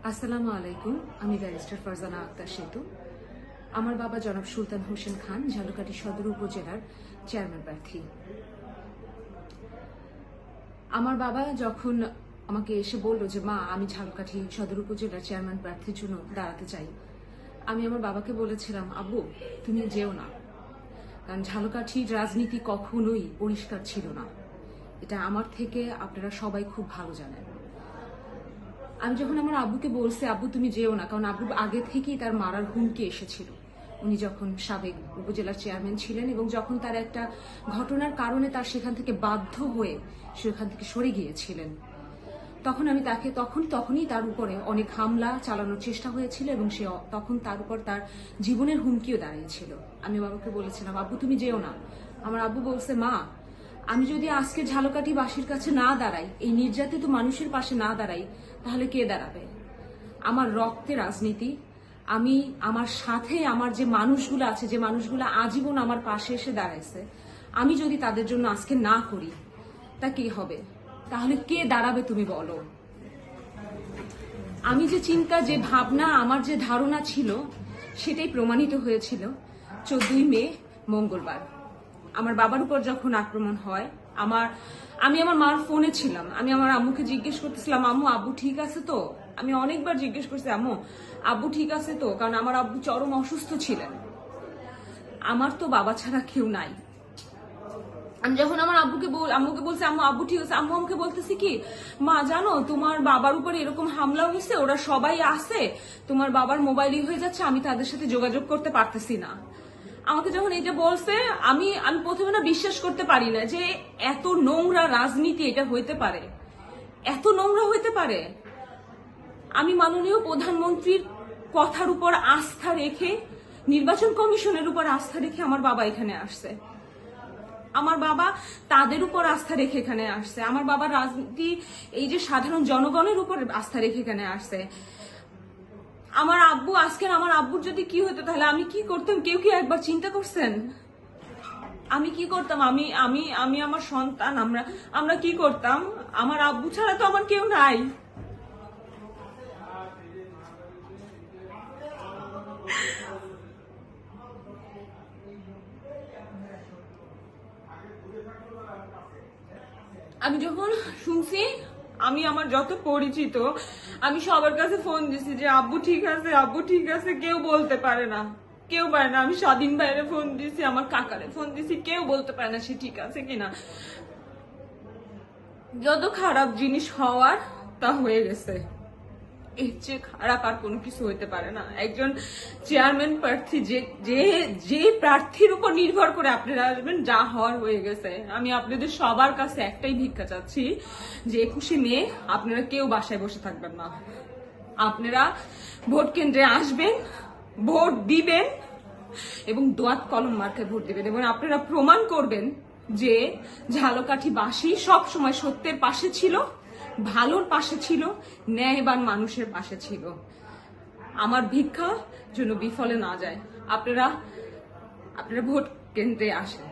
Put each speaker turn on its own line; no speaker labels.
আসসালামু আলাইকুম। আমি ব্যারিস্টার ফারজানা আক্তার সেতু। আমার বাবা জনাব সুলতান হোসেন খান ঝালকাঠি সদর উপজেলার চেয়ারম্যান প্রার্থী। আমার বাবা যখন আমাকে এসে বলল যে মা, আমি ঝালকাঠি সদর উপজেলার চেয়ারম্যান প্রার্থীর জন্য দাঁড়াতে চাই, আমি আমার বাবাকে বলেছিলাম, আব্বু তুমি যেও না, কারণ ঝালকাঠির রাজনীতি কখনোই পরিষ্কার ছিল না। এটা আমার থেকে আপনারা সবাই খুব ভালো জানেন। আমি যখন আমার আব্বুকে বলছি আব্বু তুমি যেও না, কারণ আব্বু আগে থেকেই তার মারার হুমকি এসেছিল উনি যখন সাবেক উপজেলার চেয়ারম্যান ছিলেন, এবং যখন তার একটা ঘটনার কারণে তার সেখান থেকে বাধ্য হয়ে সেখান থেকে সরে গিয়েছিলেন, তখন আমি তাকে তখনই তার উপরে অনেক হামলা চালানোর চেষ্টা হয়েছিল এবং সে তখন তার উপর তার জীবনের হুমকিও দাঁড়িয়েছিল। আমি বাবাকে বলেছিলাম আব্বু তুমি যেও না। আমার আব্বু বলছে মা, আমি যদি আজকে ঝালকাঠিবাসীর কাছে না দাঁড়াই, এই নির্যাতিত মানুষের পাশে না দাঁড়াই, তাহলে কে দাঁড়াবে? আমার রক্তে রাজনীতি। আমি আমার সাথে আমার যে মানুষগুলো আছে, যে মানুষগুলো আজীবন আমার পাশে এসে দাঁড়াইছে, আমি যদি তাদের জন্য আজকে না করি তা কি হবে? তাহলে কে দাঁড়াবে তুমি বলো? আমি যে চিন্তা, যে ভাবনা, আমার যে ধারণা ছিল, সেটাই প্রমাণিত হয়েছিল 14ই মে মঙ্গলবার। আমার বাবার উপর যখন আক্রমণ হয়, আমি আমার মার ফোনে ছিলাম। আমি আমার আম্মুকে জিজ্ঞেস করতেছিলাম, আম্মু আব্বু ঠিক আছে তো? আমি অনেকবার জিজ্ঞেস করছি, আম্মু আব্বু ঠিক আছে তো? কারণ আমার আব্বু চরম অসুস্থ ছিলেন। আমার তো বাবা ছাড়া কেউ নাই। আমি যখন আমার আম্মুকে বলছি আম্মু আব্বু ঠিক আছে, আম্মু আমাকে বলতেছে কি, মা জানো তোমার বাবার উপরে এরকম হামলা হয়েছে, ওরা সবাই আছে, তোমার বাবার মোবাইলই হয়ে যাচ্ছে, আমি তাদের সাথে যোগাযোগ করতে পারতেছি না। আমাকে যখন এটা বলছে, আমি প্রথমে না বিশ্বাস করতে পারি না যে এত নোংরা রাজনীতি এটা হইতে পারে, এত নোংরা হইতে পারে। আমি মাননীয় প্রধানমন্ত্রীর কথার উপর আস্থা রেখে, নির্বাচন কমিশনের উপর আস্থা রেখে আমার বাবা এখানে আসছে। আমার বাবা তাদের উপর আস্থা রেখে এখানে আসছে। আমার বাবা রাজনীতি, এই যে সাধারণ জনগণের উপর আস্থা রেখে এখানে আসছে। আমার আব্বুর যদি কি হতো, তাহলে আমি কি করতাম? কেউ কি একবার চিন্তা করছেন? আমি কি করতাম? আমি আমার সন্তান, আমরা কি করতাম? আমার আব্বু ছাড়া তো আমার কেউ নাই। আমি যখন শুনছি, আমি আমার যত পরিচিত, আমি সবার কাছে ফোন দিছি যে আব্বু ঠিক আছে, আব্বু ঠিক আছে। কেউ বলতে পারে না, কেউ পারে না। আমি স্বাধীন ভাইরে ফোন দিছি, আমার কাকারে ফোন দিছি, কেউ বলতে পারে না সে ঠিক আছে কিনা। যত খারাপ জিনিস হওয়ার তা হয়ে গেছে। এর চেয়ে খারাপ আর কোনো কিছু হইতে পারে না। একজন চেয়ারম্যান প্রার্থী, যে প্রার্থীর উপর নির্ভর করে আপনারা আসবেন, যা হওয়ার হয়ে গেছে। আমি আপনাদের সবার কাছে একটাই ভিক্ষা চাচ্ছি যে 21শে মে আপনারা কেউ বাসায় বসে থাকবেন না। আপনারা ভোট কেন্দ্রে আসবেন, ভোট দিবেন এবং দোয়াত কলম মার্কায় ভোট দিবেন, এবং আপনারা প্রমাণ করবেন যে ঝালকাঠিবাসী সব সময় সত্যের পাশে ছিল, ভালোর পাশে ছিল, ন্যায়বান মানুষের পাশে ছিল। আমার ভিক্ষা যেন বিফলে না যায়। আপনারা ভোট কেন্দ্রে আসেন।